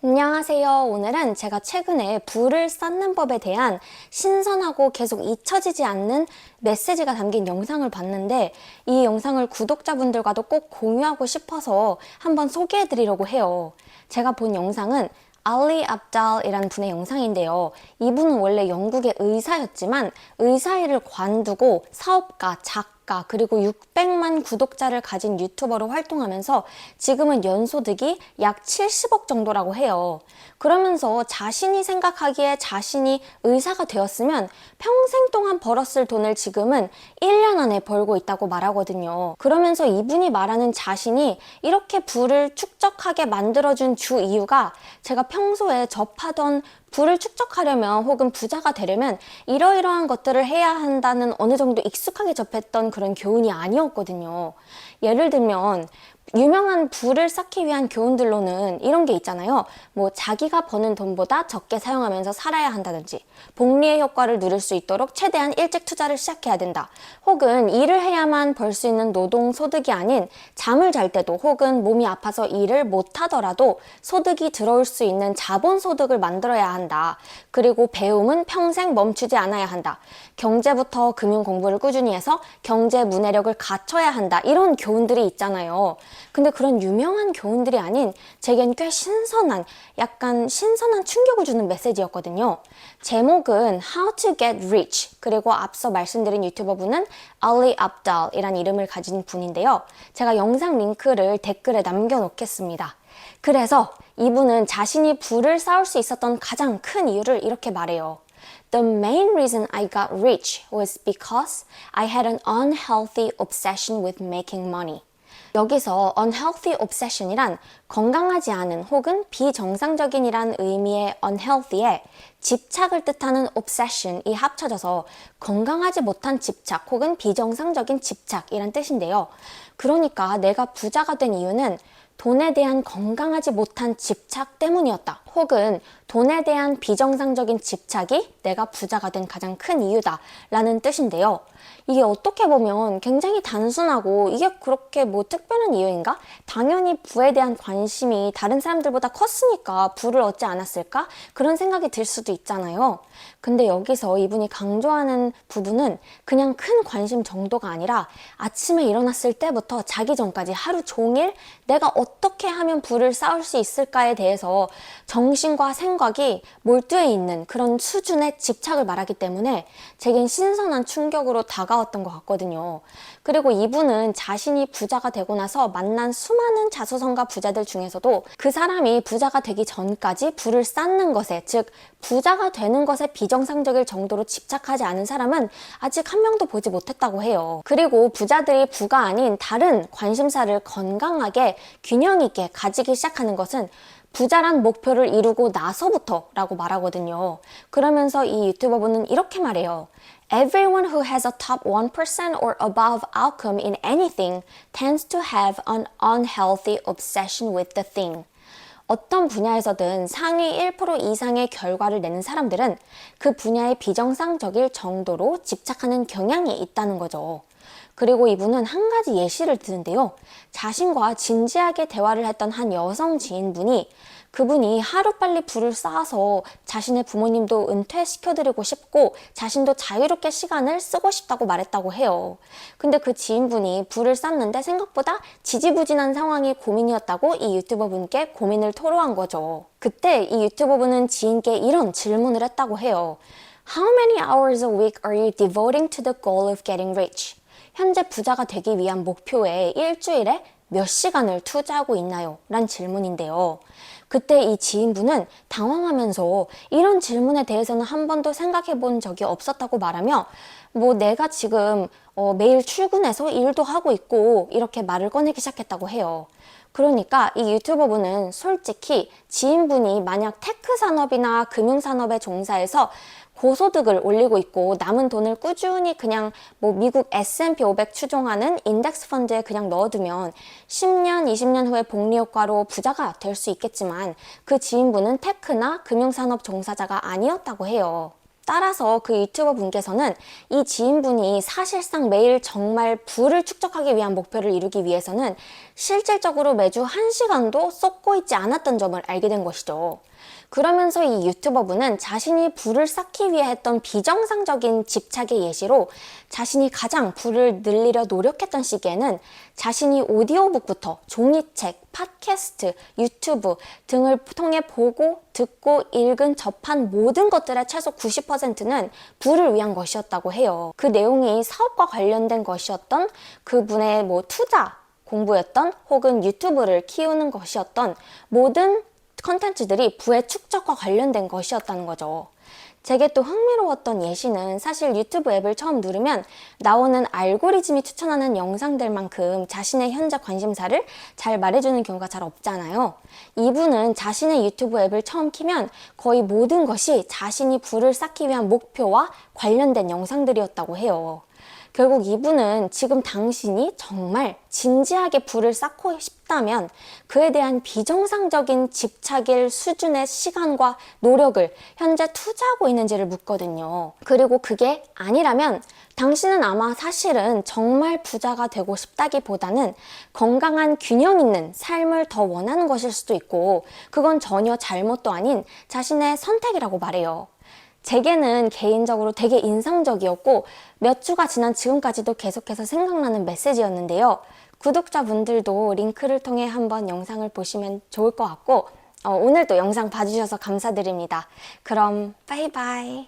안녕하세요. 오늘은 제가 최근에 불을 쌓는 법에 대한 신선하고 계속 잊혀지지 않는 메시지가 담긴 영상을 봤는데 이 영상을 구독자분들과도 꼭 공유하고 싶어서 한번 소개해 드리려고 해요. 제가 본 영상은 알리 압달이라는 분의 영상인데요. 이분은 원래 영국의 의사였지만 의사 일을 관두고 사업가, 작가, 그리고 600만 구독자를 가진 유튜버로 활동하면서 지금은 연소득이 약 70억 정도라고 해요. 그러면서 자신이 생각하기에 자신이 의사가 되었으면 평생 동안 벌었을 돈을 지금은 1년 안에 벌고 있다고 말하거든요. 그러면서 이분이 말하는 자신이 이렇게 부를 축적하게 만들어준 주 이유가 제가 평소에 접하던 부를 축적하려면 혹은 부자가 되려면 이러이러한 것들을 해야 한다는 어느 정도 익숙하게 접했던 그런 교훈이 아니었거든요. 예를 들면 유명한 부를 쌓기 위한 교훈들로는 이런 게 있잖아요. 뭐 자기가 버는 돈보다 적게 사용하면서 살아야 한다든지, 복리의 효과를 누릴 수 있도록 최대한 일찍 투자를 시작해야 된다. 혹은 일을 해야만 벌 수 있는 노동 소득이 아닌 잠을 잘 때도 혹은 몸이 아파서 일을 못 하더라도 소득이 들어올 수 있는 자본 소득을 만들어야 한다. 그리고 배움은 평생 멈추지 않아야 한다. 경제부터 금융 공부를 꾸준히 해서 경제 문해력을 갖춰야 한다. 이런 교훈들이 있잖아요. 근데 그런 유명한 교훈들이 아닌 제겐 꽤 신선한, 약간 신선한 충격을 주는 메시지였거든요. 제목은 How to Get Rich, 그리고 앞서 말씀드린 유튜버분은 알리 압달이란 이름을 가진 분인데요. 제가 영상 링크를 댓글에 남겨놓겠습니다. 그래서 이분은 자신이 부를 쌓을 수 있었던 가장 큰 이유를 이렇게 말해요. The main reason I got rich was because I had an unhealthy obsession with making money. 여기서 unhealthy obsession이란 건강하지 않은 혹은 비정상적인이란 의미의 unhealthy에 집착을 뜻하는 obsession이 합쳐져서 건강하지 못한 집착 혹은 비정상적인 집착이란 뜻인데요. 그러니까 내가 부자가 된 이유는 돈에 대한 건강하지 못한 집착 때문이었다. 혹은 돈에 대한 비정상적인 집착이 내가 부자가 된 가장 큰 이유다 라는 뜻인데요. 이게 어떻게 보면 굉장히 단순하고 이게 그렇게 뭐 특별한 이유인가? 당연히 부에 대한 관심이 다른 사람들보다 컸으니까 부를 얻지 않았을까? 그런 생각이 들 수도 있잖아요. 근데 여기서 이분이 강조하는 부분은 그냥 큰 관심 정도가 아니라 아침에 일어났을 때부터 자기 전까지 하루 종일 내가 어떻게 하면 부를 쌓을 수 있을까에 대해서 정신과 생각이 몰두해 있는 그런 수준의 집착을 말하기 때문에 제겐 신선한 충격으로 다가왔던 것 같거든요. 그리고 이분은 자신이 부자가 되고 나서 만난 수많은 자수성가 부자들 중에서도 그 사람이 부자가 되기 전까지 부를 쌓는 것에, 즉 부자가 되는 것에 비정상적일 정도로 집착하지 않은 사람은 아직 한 명도 보지 못했다고 해요. 그리고 부자들이 부가 아닌 다른 관심사를 건강하게 균형 있게 가지기 시작하는 것은 부자란 목표를 이루고 나서부터라고 말하거든요. 그러면서 이 유튜버분은 이렇게 말해요. Everyone who has a top 1% or above outcome in anything tends to have an unhealthy obsession with the thing. 어떤 분야에서든 상위 1% 이상의 결과를 내는 사람들은 그 분야에 비정상적일 정도로 집착하는 경향이 있다는 거죠. 그리고 이분은 한 가지 예시를 드는데요. 자신과 진지하게 대화를 했던 한 여성 지인분이 그분이 하루빨리 부를 쌓아서 자신의 부모님도 은퇴시켜드리고 싶고 자신도 자유롭게 시간을 쓰고 싶다고 말했다고 해요. 근데 그 지인분이 부를 쌓는데 생각보다 지지부진한 상황이 고민이었다고 이 유튜버분께 고민을 토로한 거죠. 그때 이 유튜버분은 지인께 이런 질문을 했다고 해요. How many hours a week are you devoting to the goal of getting rich? 현재 부자가 되기 위한 목표에 일주일에 몇 시간을 투자하고 있나요? 란 질문인데요. 그때 이 지인분은 당황하면서 이런 질문에 대해서는 한 번도 생각해 본 적이 없었다고 말하며 뭐 내가 지금 매일 출근해서 일도 하고 있고 이렇게 말을 꺼내기 시작했다고 해요. 그러니까 이 유튜버분은 솔직히 지인분이 만약 테크 산업이나 금융 산업에 종사해서 고소득을 올리고 있고 남은 돈을 꾸준히 그냥 뭐 미국 S&P 500 추종하는 인덱스 펀드에 그냥 넣어두면 10년, 20년 후에 복리 효과로 부자가 될 수 있겠지만 그 지인분은 테크나 금융산업 종사자가 아니었다고 해요. 따라서 그 유튜버 분께서는 이 지인분이 사실상 매일 정말 부를 축적하기 위한 목표를 이루기 위해서는 실질적으로 매주 1시간도 쏟고 있지 않았던 점을 알게 된 것이죠. 그러면서 이 유튜버분은 자신이 부를 쌓기 위해 했던 비정상적인 집착의 예시로 자신이 가장 부를 늘리려 노력했던 시기에는 자신이 오디오북부터 종이책, 팟캐스트, 유튜브 등을 통해 보고, 듣고, 읽은, 접한 모든 것들의 최소 90%는 부를 위한 것이었다고 해요. 그 내용이 사업과 관련된 것이었던, 그분의 투자, 공부였던, 혹은 유튜브를 키우는 것이었던 모든 컨텐츠들이 부의 축적과 관련된 것이었다는 거죠. 제게 또 흥미로웠던 예시는 사실 유튜브 앱을 처음 누르면 나오는 알고리즘이 추천하는 영상들만큼 자신의 현재 관심사를 잘 말해주는 경우가 잘 없잖아요. 이분은 자신의 유튜브 앱을 처음 키면 거의 모든 것이 자신이 부를 쌓기 위한 목표와 관련된 영상들이었다고 해요. 결국 이분은 지금 당신이 정말 진지하게 부를 쌓고 싶다면 그에 대한 비정상적인 집착일 수준의 시간과 노력을 현재 투자하고 있는지를 묻거든요. 그리고 그게 아니라면 당신은 아마 사실은 정말 부자가 되고 싶다기보다는 건강한 균형 있는 삶을 더 원하는 것일 수도 있고, 그건 전혀 잘못도 아닌 자신의 선택이라고 말해요. 제게는 개인적으로 되게 인상적이었고 몇 주가 지난 지금까지도 계속해서 생각나는 메시지였는데요. 구독자분들도 링크를 통해 한번 영상을 보시면 좋을 것 같고 오늘도 영상 봐주셔서 감사드립니다. 그럼 바이바이.